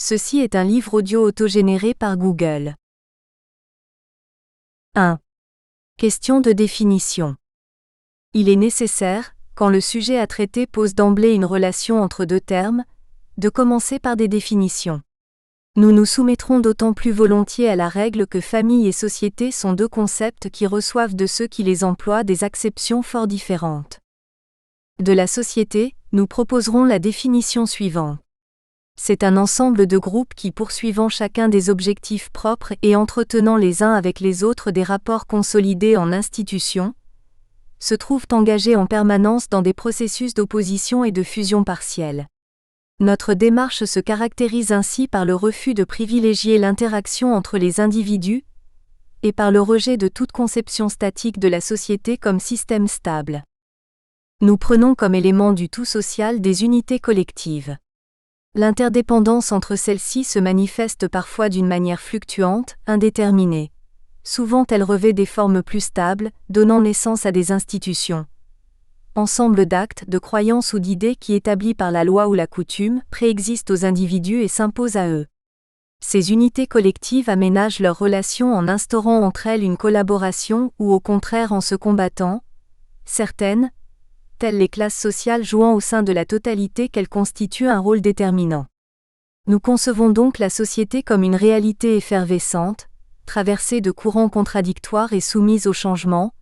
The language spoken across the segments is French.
Ceci est un livre audio autogénéré par Google. 1. Question de définition. Il est nécessaire, quand le sujet à traiter pose d'emblée une relation entre deux termes, de commencer par des définitions. Nous nous soumettrons d'autant plus volontiers à la règle que famille et société sont deux concepts qui reçoivent de ceux qui les emploient des acceptions fort différentes. De la société, nous proposerons la définition suivante. C'est un ensemble de groupes qui poursuivant chacun des objectifs propres et entretenant les uns avec les autres des rapports consolidés en institutions, se trouvent engagés en permanence dans des processus d'opposition et de fusion partielle. Notre démarche se caractérise ainsi par le refus de privilégier l'interaction entre les individus et par le rejet de toute conception statique de la société comme système stable. Nous prenons comme élément du tout social des unités collectives. L'interdépendance entre celles-ci se manifeste parfois d'une manière fluctuante, indéterminée. Souvent elle revêt des formes plus stables, donnant naissance à des institutions. Ensemble d'actes, de croyances ou d'idées qui, établies par la loi ou la coutume, préexistent aux individus et s'imposent à eux. Ces unités collectives aménagent leurs relations en instaurant entre elles une collaboration ou au contraire en se combattant, certaines, telles les classes sociales jouant au sein de la totalité qu'elles constituent un rôle déterminant. Nous concevons donc la société comme une réalité effervescente, traversée de courants contradictoires et soumise au changement,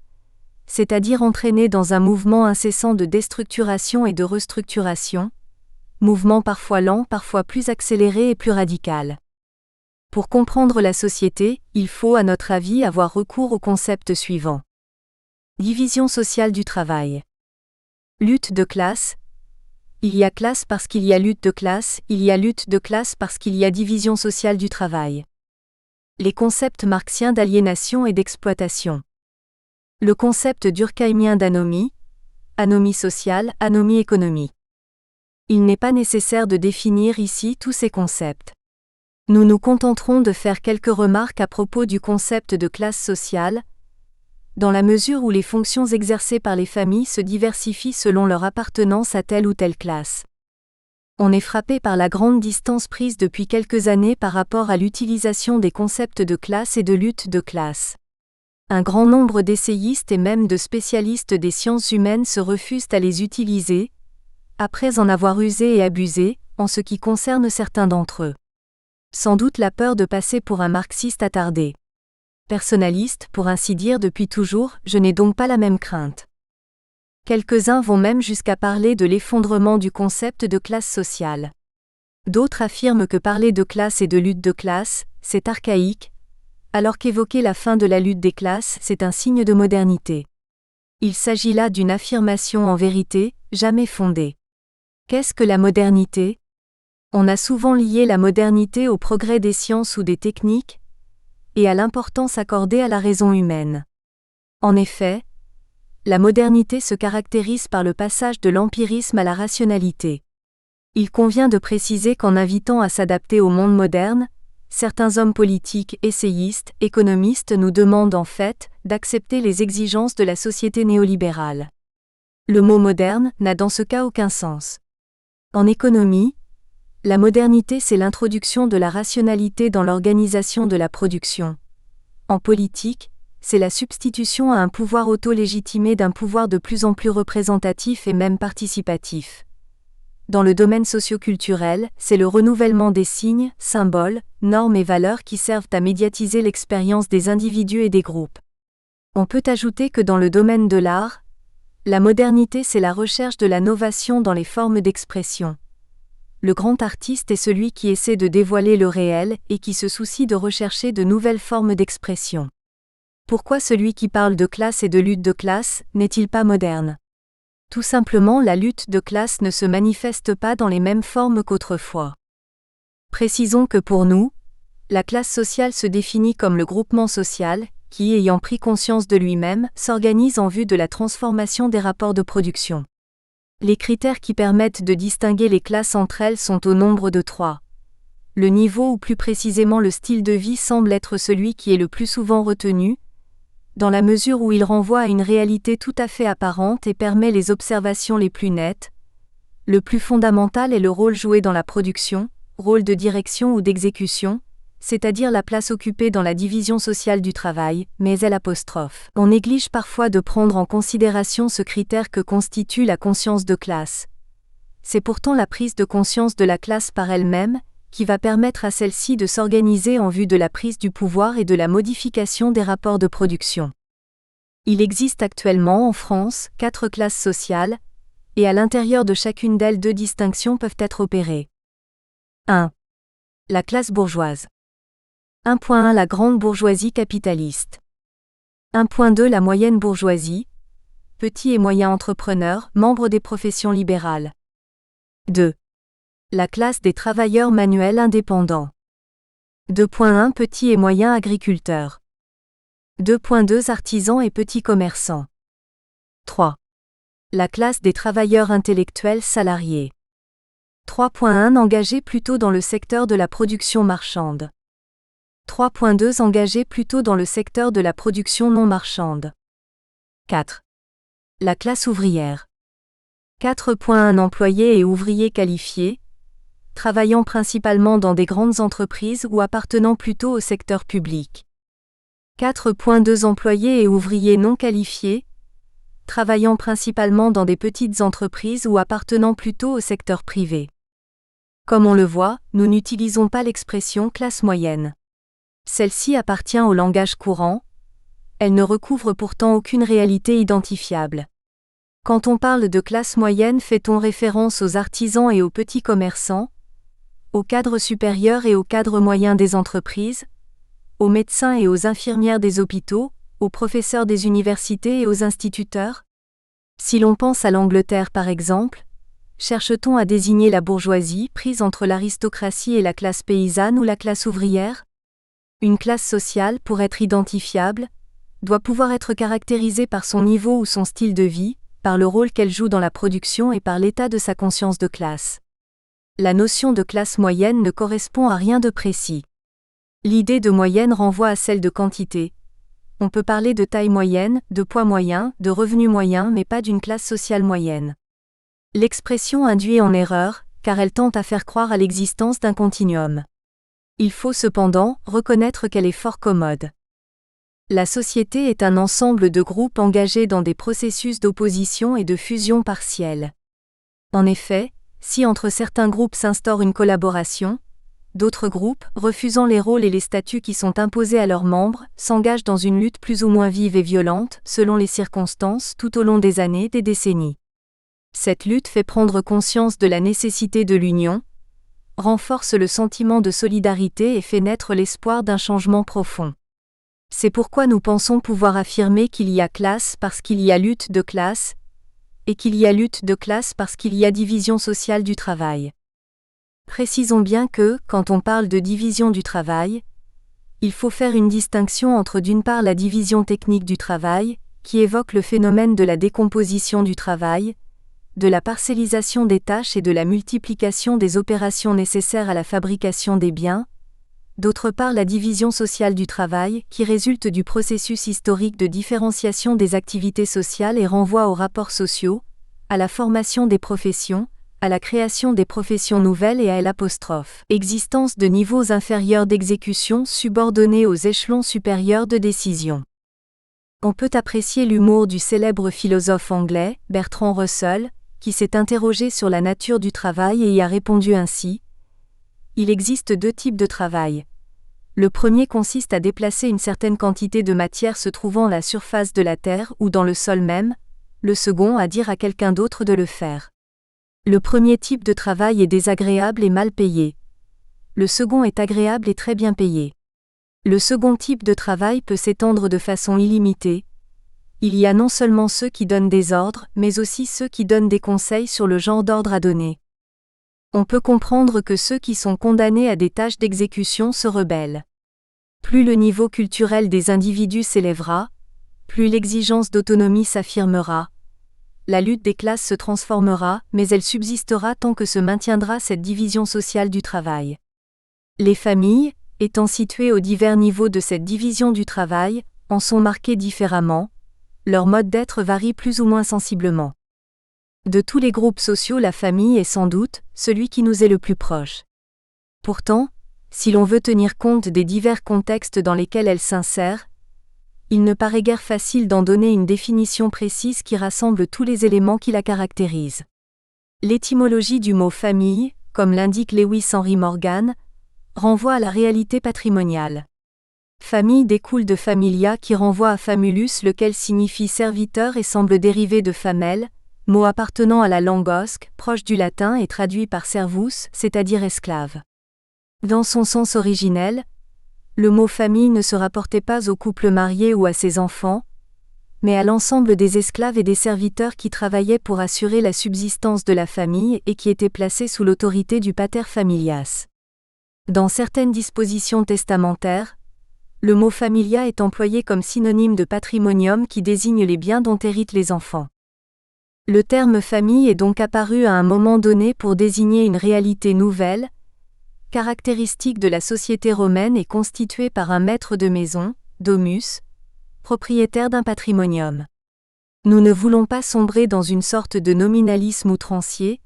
c'est-à-dire entraînée dans un mouvement incessant de déstructuration et de restructuration, mouvement parfois lent, parfois plus accéléré et plus radical. Pour comprendre la société, il faut, à notre avis, avoir recours au concept suivant. Division sociale du travail. Lutte de classe. Il y a classe parce qu'il y a lutte de classe, il y a lutte de classe parce qu'il y a division sociale du travail. Les concepts marxiens d'aliénation et d'exploitation. Le concept durkheimien d'anomie, anomie sociale, anomie économique. Il n'est pas nécessaire de définir ici tous ces concepts. Nous nous contenterons de faire quelques remarques à propos du concept de classe sociale, dans la mesure où les fonctions exercées par les familles se diversifient selon leur appartenance à telle ou telle classe. On est frappé par la grande distance prise depuis quelques années par rapport à l'utilisation des concepts de classe et de lutte de classe. Un grand nombre d'essayistes et même de spécialistes des sciences humaines se refusent à les utiliser, après en avoir usé et abusé, en ce qui concerne certains d'entre eux. Sans doute la peur de passer pour un marxiste attardé. Personnaliste, pour ainsi dire depuis toujours, je n'ai donc pas la même crainte. Quelques-uns vont même jusqu'à parler de l'effondrement du concept de classe sociale. D'autres affirment que parler de classe et de lutte de classe, c'est archaïque, alors qu'évoquer la fin de la lutte des classes, c'est un signe de modernité. Il s'agit là d'une affirmation en vérité, jamais fondée. Qu'est-ce que la modernité ? On a souvent lié la modernité au progrès des sciences ou des techniques, et à l'importance accordée à la raison humaine. En effet, la modernité se caractérise par le passage de l'empirisme à la rationalité. Il convient de préciser qu'en invitant à s'adapter au monde moderne, certains hommes politiques, essayistes, économistes nous demandent en fait d'accepter les exigences de la société néolibérale. Le mot moderne n'a dans ce cas aucun sens. En économie, la modernité c'est l'introduction de la rationalité dans l'organisation de la production. En politique, c'est la substitution à un pouvoir auto-légitimé d'un pouvoir de plus en plus représentatif et même participatif. Dans le domaine socio-culturel, c'est le renouvellement des signes, symboles, normes et valeurs qui servent à médiatiser l'expérience des individus et des groupes. On peut ajouter que dans le domaine de l'art, la modernité c'est la recherche de la novation dans les formes d'expression. Le grand artiste est celui qui essaie de dévoiler le réel et qui se soucie de rechercher de nouvelles formes d'expression. Pourquoi celui qui parle de classe et de lutte de classe n'est-il pas moderne ? Tout simplement, la lutte de classe ne se manifeste pas dans les mêmes formes qu'autrefois. Précisons que pour nous, la classe sociale se définit comme le groupement social qui, ayant pris conscience de lui-même, s'organise en vue de la transformation des rapports de production. Les critères qui permettent de distinguer les classes entre elles sont au nombre de 3. Le niveau ou plus précisément le style de vie semble être celui qui est le plus souvent retenu, dans la mesure où il renvoie à une réalité tout à fait apparente et permet les observations les plus nettes. Le plus fondamental est le rôle joué dans la production, rôle de direction ou d'exécution, c'est-à-dire la place occupée dans la division sociale du travail, mais L'. On néglige parfois de prendre en considération ce critère que constitue la conscience de classe. C'est pourtant la prise de conscience de la classe par elle-même, qui va permettre à celle-ci de s'organiser en vue de la prise du pouvoir et de la modification des rapports de production. Il existe actuellement en France 4 classes sociales, et à l'intérieur de chacune d'elles 2 distinctions peuvent être opérées. 1. La classe bourgeoise. 1.1 La grande bourgeoisie capitaliste. 1.2 La moyenne bourgeoisie, petits et moyens entrepreneurs, membres des professions libérales. 2. La classe des travailleurs manuels indépendants. 2.1 Petits et moyens agriculteurs. 2.2 Artisans et petits commerçants. 3. La classe des travailleurs intellectuels salariés. 3.1 Engagés plutôt dans le secteur de la production marchande. 3.2 Engagés plutôt dans le secteur de la production non marchande. 4. La classe ouvrière. 4.1 Employés et ouvriers qualifiés, travaillant principalement dans des grandes entreprises ou appartenant plutôt au secteur public. 4.2 Employés et ouvriers non qualifiés, travaillant principalement dans des petites entreprises ou appartenant plutôt au secteur privé. Comme on le voit, nous n'utilisons pas l'expression classe moyenne. Celle-ci appartient au langage courant, elle ne recouvre pourtant aucune réalité identifiable. Quand on parle de classe moyenne, fait-on référence aux artisans et aux petits commerçants, aux cadres supérieurs et aux cadres moyens des entreprises, aux médecins et aux infirmières des hôpitaux, aux professeurs des universités et aux instituteurs? Si l'on pense à l'Angleterre par exemple, cherche-t-on à désigner la bourgeoisie prise entre l'aristocratie et la classe paysanne ou la classe ouvrière? Une classe sociale, pour être identifiable, doit pouvoir être caractérisée par son niveau ou son style de vie, par le rôle qu'elle joue dans la production et par l'état de sa conscience de classe. La notion de classe moyenne ne correspond à rien de précis. L'idée de moyenne renvoie à celle de quantité. On peut parler de taille moyenne, de poids moyen, de revenu moyen, mais pas d'une classe sociale moyenne. L'expression induit en erreur, car elle tente à faire croire à l'existence d'un continuum. Il faut cependant reconnaître qu'elle est fort commode. La société est un ensemble de groupes engagés dans des processus d'opposition et de fusion partielle. En effet, si entre certains groupes s'instaure une collaboration, d'autres groupes, refusant les rôles et les statuts qui sont imposés à leurs membres, s'engagent dans une lutte plus ou moins vive et violente, selon les circonstances, tout au long des années, des décennies. Cette lutte fait prendre conscience de la nécessité de l'union, renforce le sentiment de solidarité et fait naître l'espoir d'un changement profond. C'est pourquoi nous pensons pouvoir affirmer qu'il y a classe parce qu'il y a lutte de classe, et qu'il y a lutte de classe parce qu'il y a division sociale du travail. Précisons bien que, quand on parle de division du travail, il faut faire une distinction entre d'une part la division technique du travail, qui évoque le phénomène de la décomposition du travail, de la parcellisation des tâches et de la multiplication des opérations nécessaires à la fabrication des biens, d'autre part la division sociale du travail, qui résulte du processus historique de différenciation des activités sociales et renvoie aux rapports sociaux, à la formation des professions, à la création des professions nouvelles et à l'existence de niveaux inférieurs d'exécution subordonnés aux échelons supérieurs de décision. On peut apprécier l'humour du célèbre philosophe anglais, Bertrand Russell, qui s'est interrogé sur la nature du travail et y a répondu ainsi. Il existe 2 types de travail. Le premier consiste à déplacer une certaine quantité de matière se trouvant à la surface de la terre ou dans le sol même, le second à dire à quelqu'un d'autre de le faire. Le premier type de travail est désagréable et mal payé. Le second est agréable et très bien payé. Le second type de travail peut s'étendre de façon illimitée. Il y a non seulement ceux qui donnent des ordres, mais aussi ceux qui donnent des conseils sur le genre d'ordre à donner. On peut comprendre que ceux qui sont condamnés à des tâches d'exécution se rebellent. Plus le niveau culturel des individus s'élèvera, plus l'exigence d'autonomie s'affirmera. La lutte des classes se transformera, mais elle subsistera tant que se maintiendra cette division sociale du travail. Les familles, étant situées aux divers niveaux de cette division du travail, en sont marquées différemment, leur mode d'être varie plus ou moins sensiblement. De tous les groupes sociaux, la famille est sans doute celui qui nous est le plus proche. Pourtant, si l'on veut tenir compte des divers contextes dans lesquels elle s'insère, il ne paraît guère facile d'en donner une définition précise qui rassemble tous les éléments qui la caractérisent. L'étymologie du mot famille, comme l'indique Lewis Henry Morgan, renvoie à la réalité patrimoniale. Famille découle de familia qui renvoie à famulus lequel signifie serviteur et semble dériver de famel, mot appartenant à la langue osque, proche du latin et traduit par servus, c'est-à-dire esclave. Dans son sens originel, le mot famille ne se rapportait pas au couple marié ou à ses enfants, mais à l'ensemble des esclaves et des serviteurs qui travaillaient pour assurer la subsistance de la famille et qui étaient placés sous l'autorité du pater familias. Dans certaines dispositions testamentaires, le mot familia est employé comme synonyme de patrimonium qui désigne les biens dont héritent les enfants. Le terme famille est donc apparu à un moment donné pour désigner une réalité nouvelle, caractéristique de la société romaine et constituée par un maître de maison, domus, propriétaire d'un patrimonium. Nous ne voulons pas sombrer dans une sorte de nominalisme outrancier,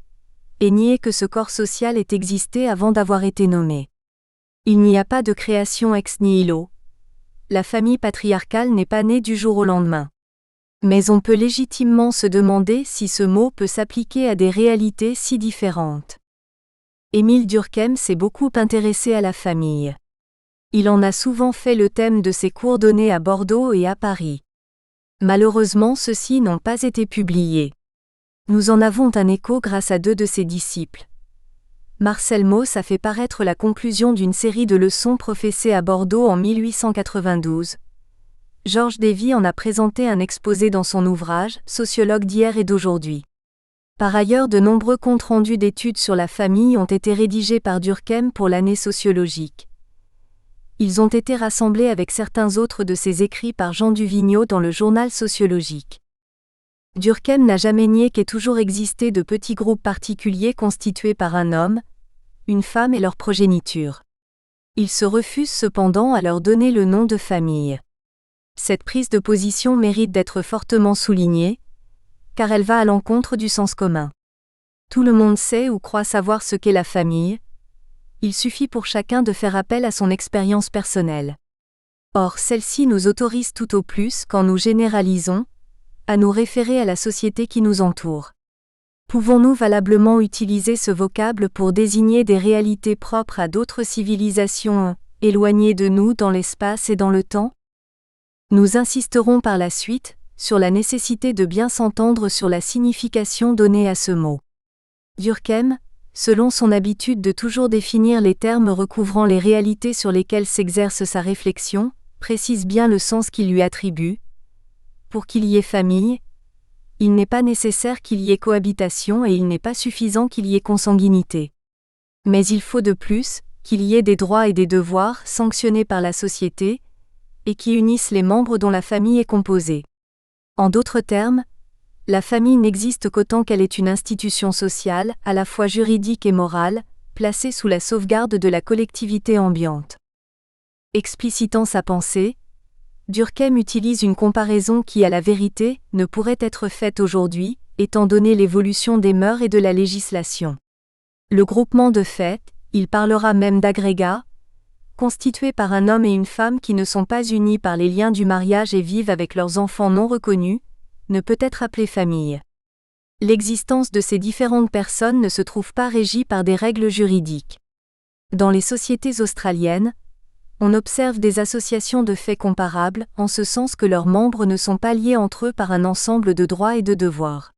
et nier que ce corps social ait existé avant d'avoir été nommé. Il n'y a pas de création ex nihilo. La famille patriarcale n'est pas née du jour au lendemain. Mais on peut légitimement se demander si ce mot peut s'appliquer à des réalités si différentes. Émile Durkheim s'est beaucoup intéressé à la famille. Il en a souvent fait le thème de ses cours donnés à Bordeaux et à Paris. Malheureusement, ceux-ci n'ont pas été publiés. Nous en avons un écho grâce à deux de ses disciples. Marcel Mauss a fait paraître la conclusion d'une série de leçons professées à Bordeaux en 1892. Georges Davy en a présenté un exposé dans son ouvrage « Sociologue d'hier et d'aujourd'hui ». Par ailleurs, de nombreux comptes rendus d'études sur la famille ont été rédigés par Durkheim pour l'année sociologique. Ils ont été rassemblés avec certains autres de ses écrits par Jean Duvigneau dans le Journal sociologique. Durkheim n'a jamais nié qu'ait toujours existé de petits groupes particuliers constitués par un homme, une femme et leur progéniture. Il se refuse cependant à leur donner le nom de famille. Cette prise de position mérite d'être fortement soulignée, car elle va à l'encontre du sens commun. Tout le monde sait ou croit savoir ce qu'est la famille. Il suffit pour chacun de faire appel à son expérience personnelle. Or, celle-ci nous autorise tout au plus, quand nous généralisons, à nous référer à la société qui nous entoure. Pouvons-nous valablement utiliser ce vocable pour désigner des réalités propres à d'autres civilisations, éloignées de nous dans l'espace et dans le temps ? Nous insisterons par la suite sur la nécessité de bien s'entendre sur la signification donnée à ce mot. Durkheim, selon son habitude de toujours définir les termes recouvrant les réalités sur lesquelles s'exerce sa réflexion, précise bien le sens qu'il lui attribue. Pour qu'il y ait famille, il n'est pas nécessaire qu'il y ait cohabitation et il n'est pas suffisant qu'il y ait consanguinité. Mais il faut de plus, qu'il y ait des droits et des devoirs sanctionnés par la société, et qui unissent les membres dont la famille est composée. En d'autres termes, la famille n'existe qu'autant qu'elle est une institution sociale, à la fois juridique et morale, placée sous la sauvegarde de la collectivité ambiante. Explicitant sa pensée, Durkheim utilise une comparaison qui, à la vérité, ne pourrait être faite aujourd'hui, étant donné l'évolution des mœurs et de la législation. Le groupement de fait, il parlera même d'agrégat, constitué par un homme et une femme qui ne sont pas unis par les liens du mariage et vivent avec leurs enfants non reconnus, ne peut être appelé famille. L'existence de ces différentes personnes ne se trouve pas régie par des règles juridiques. Dans les sociétés australiennes, on observe des associations de fait comparables, en ce sens que leurs membres ne sont pas liés entre eux par un ensemble de droits et de devoirs.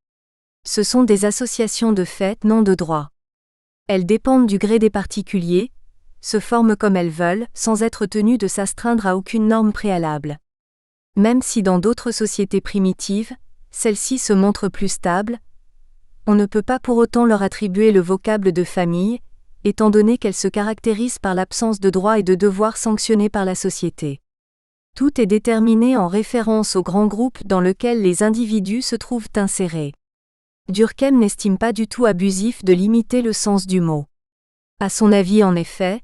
Ce sont des associations de fait, non de droit. Elles dépendent du gré des particuliers, se forment comme elles veulent, sans être tenues de s'astreindre à aucune norme préalable. Même si dans d'autres sociétés primitives, celles-ci se montrent plus stables, on ne peut pas pour autant leur attribuer le vocable de famille, étant donné qu'elles se caractérisent par l'absence de droits et de devoirs sanctionnés par la société. Tout est déterminé en référence au grand groupe dans lequel les individus se trouvent insérés. Durkheim n'estime pas du tout abusif de limiter le sens du mot. À son avis, en effet,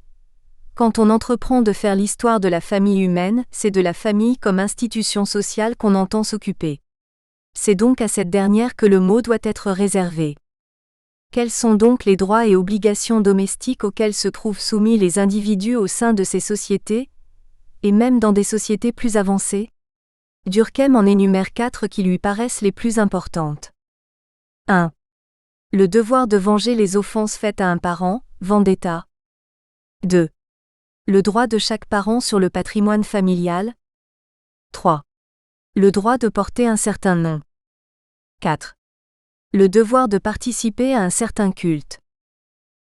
quand on entreprend de faire l'histoire de la famille humaine, c'est de la famille comme institution sociale qu'on entend s'occuper. C'est donc à cette dernière que le mot doit être réservé. Quels sont donc les droits et obligations domestiques auxquels se trouvent soumis les individus au sein de ces sociétés, et même dans des sociétés plus avancées? Durkheim en énumère 4 qui lui paraissent les plus importantes. 1. Le devoir de venger les offenses faites à un parent, vendetta. 2. Le droit de chaque parent sur le patrimoine familial. 3. Le droit de porter un certain nom. 4. Le devoir de participer à un certain culte.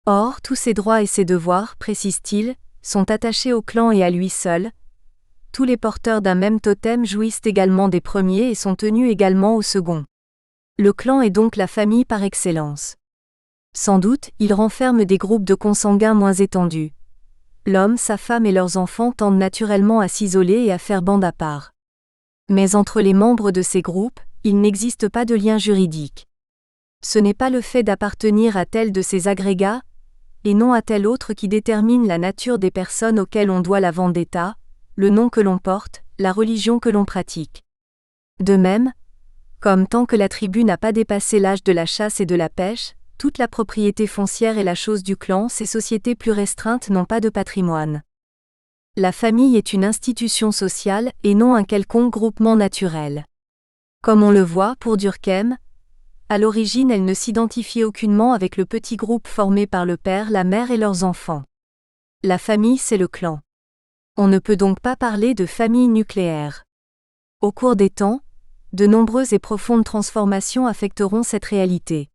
Or, tous ces droits et ces devoirs, précise-t-il, sont attachés au clan et à lui seul. Tous les porteurs d'un même totem jouissent également des premiers et sont tenus également au second. Le clan est donc la famille par excellence. Sans doute, il renferme des groupes de consanguins moins étendus. L'homme, sa femme et leurs enfants tendent naturellement à s'isoler et à faire bande à part. Mais entre les membres de ces groupes, il n'existe pas de lien juridique. Ce n'est pas le fait d'appartenir à tel de ces agrégats, et non à tel autre qui détermine la nature des personnes auxquelles on doit la vendetta, le nom que l'on porte, la religion que l'on pratique. De même, comme tant que la tribu n'a pas dépassé l'âge de la chasse et de la pêche, toute la propriété foncière est la chose du clan, ces sociétés plus restreintes n'ont pas de patrimoine. La famille est une institution sociale et non un quelconque groupement naturel. Comme on le voit pour Durkheim, à l'origine elle ne s'identifie aucunement avec le petit groupe formé par le père, la mère et leurs enfants. La famille c'est le clan. On ne peut donc pas parler de famille nucléaire. Au cours des temps, de nombreuses et profondes transformations affecteront cette réalité.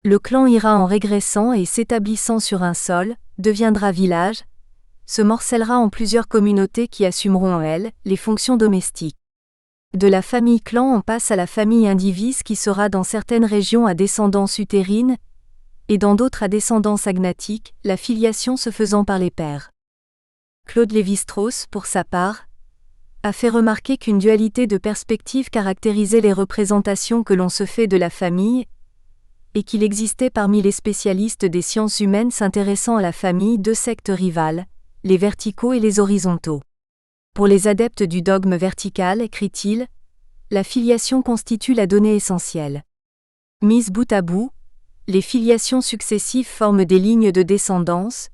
Le clan ira en régressant et s'établissant sur un sol, deviendra village, se morcellera en plusieurs communautés qui assumeront en elles les fonctions domestiques. De la famille clan on passe à la famille indivise qui sera dans certaines régions à descendance utérine et dans d'autres à descendance agnatique, la filiation se faisant par les pères. Claude Lévi-Strauss, pour sa part, a fait remarquer qu'une dualité de perspectives caractérisait les représentations que l'on se fait de la famille, et qu'il existait parmi les spécialistes des sciences humaines s'intéressant à la famille 2 sectes rivales, les verticaux et les horizontaux. Pour les adeptes du dogme vertical, écrit-il, la filiation constitue la donnée essentielle. Mises bout à bout, les filiations successives forment des lignes de descendance,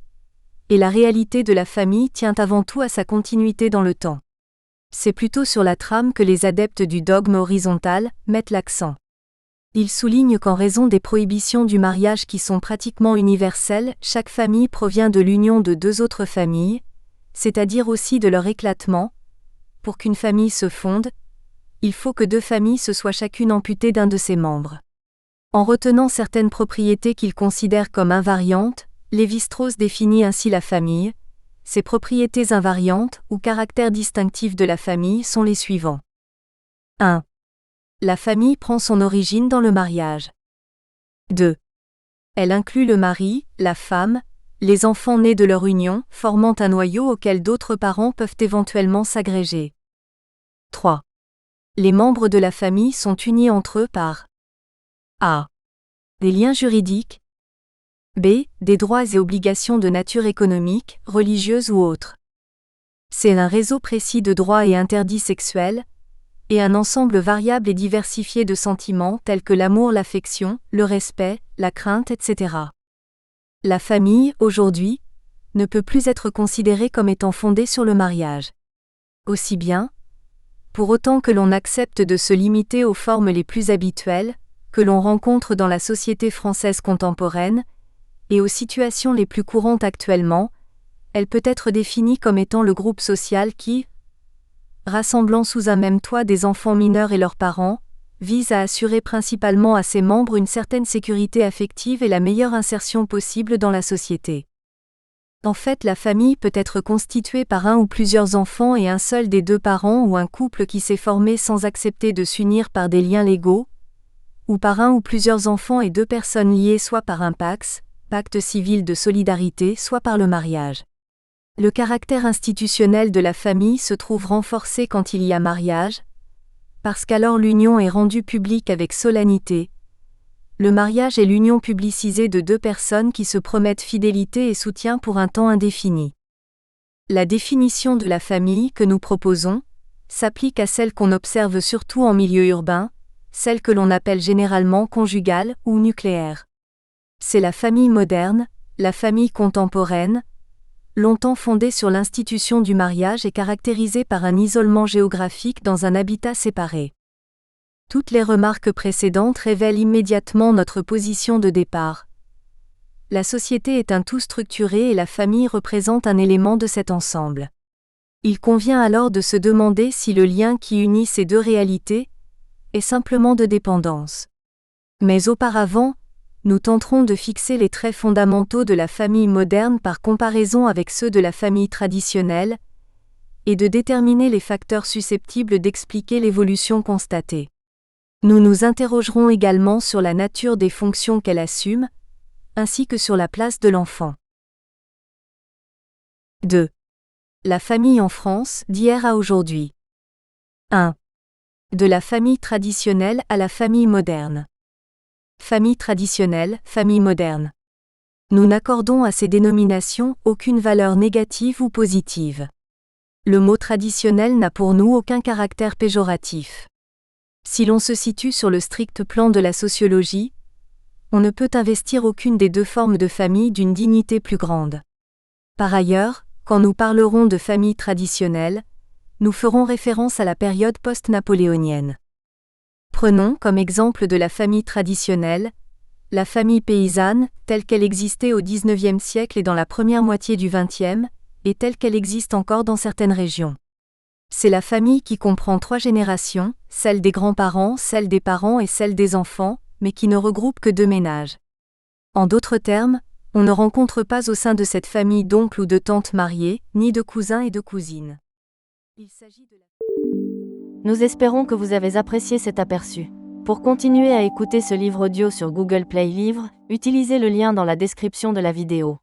et la réalité de la famille tient avant tout à sa continuité dans le temps. C'est plutôt sur la trame que les adeptes du dogme horizontal mettent l'accent. Ils soulignent qu'en raison des prohibitions du mariage qui sont pratiquement universelles, chaque famille provient de l'union de 2 autres familles, c'est-à-dire aussi de leur éclatement. Pour qu'une famille se fonde, il faut que 2 familles se soient chacune amputées d'un de ses membres. En retenant certaines propriétés qu'il considère comme invariantes, Lévi-Strauss définit ainsi la famille. Ces propriétés invariantes ou caractères distinctifs de la famille sont les suivants. 1. La famille prend son origine dans le mariage. 2. Elle inclut le mari, la femme, les enfants nés de leur union, formant un noyau auquel d'autres parents peuvent éventuellement s'agréger. 3. Les membres de la famille sont unis entre eux par a. Des liens juridiques. B. Des droits et obligations de nature économique, religieuse ou autre. C. Un réseau précis de droits et interdits sexuels, et un ensemble variable et diversifié de sentiments tels que l'amour, l'affection, le respect, la crainte, etc. La famille, aujourd'hui, ne peut plus être considérée comme étant fondée sur le mariage. Aussi bien, pour autant que l'on accepte de se limiter aux formes les plus habituelles, que l'on rencontre dans la société française contemporaine, et aux situations les plus courantes actuellement, elle peut être définie comme étant le groupe social qui, rassemblant sous un même toit des enfants mineurs et leurs parents, vise à assurer principalement à ses membres une certaine sécurité affective et la meilleure insertion possible dans la société. En fait, la famille peut être constituée par un ou plusieurs enfants et un seul des 2 parents ou un couple qui s'est formé sans accepter de s'unir par des liens légaux, ou par un ou plusieurs enfants et 2 personnes liées soit par un pacte civil de solidarité, soit par le mariage. Le caractère institutionnel de la famille se trouve renforcé quand il y a mariage, parce qu'alors l'union est rendue publique avec solennité. Le mariage est l'union publicisée de 2 personnes qui se promettent fidélité et soutien pour un temps indéfini. La définition de la famille que nous proposons s'applique à celle qu'on observe surtout en milieu urbain, celle que l'on appelle généralement conjugale ou nucléaire. C'est la famille moderne, la famille contemporaine, longtemps fondée sur l'institution du mariage et caractérisée par un isolement géographique dans un habitat séparé. Toutes les remarques précédentes révèlent immédiatement notre position de départ. La société est un tout structuré et la famille représente un élément de cet ensemble. Il convient alors de se demander si le lien qui unit ces deux réalités est simplement de dépendance. Mais auparavant, nous tenterons de fixer les traits fondamentaux de la famille moderne par comparaison avec ceux de la famille traditionnelle, et de déterminer les facteurs susceptibles d'expliquer l'évolution constatée. Nous nous interrogerons également sur la nature des fonctions qu'elle assume, ainsi que sur la place de l'enfant. 2. La famille en France, d'hier à aujourd'hui. 1. De la famille traditionnelle à la famille moderne. Famille traditionnelle, famille moderne. Nous n'accordons à ces dénominations aucune valeur négative ou positive. Le mot traditionnel n'a pour nous aucun caractère péjoratif. Si l'on se situe sur le strict plan de la sociologie, on ne peut investir aucune des deux formes de famille d'une dignité plus grande. Par ailleurs, quand nous parlerons de famille traditionnelle, nous ferons référence à la période post-napoléonienne. Prenons comme exemple de la famille traditionnelle, la famille paysanne, telle qu'elle existait au XIXe siècle et dans la première moitié du XXe, et telle qu'elle existe encore dans certaines régions. C'est la famille qui comprend 3 générations, celle des grands-parents, celle des parents et celle des enfants, mais qui ne regroupe que 2 ménages. En d'autres termes, on ne rencontre pas au sein de cette famille d'oncles ou de tantes mariés, ni de cousins et de cousines. Nous espérons que vous avez apprécié cet aperçu. Pour continuer à écouter ce livre audio sur Google Play Livres, utilisez le lien dans la description de la vidéo.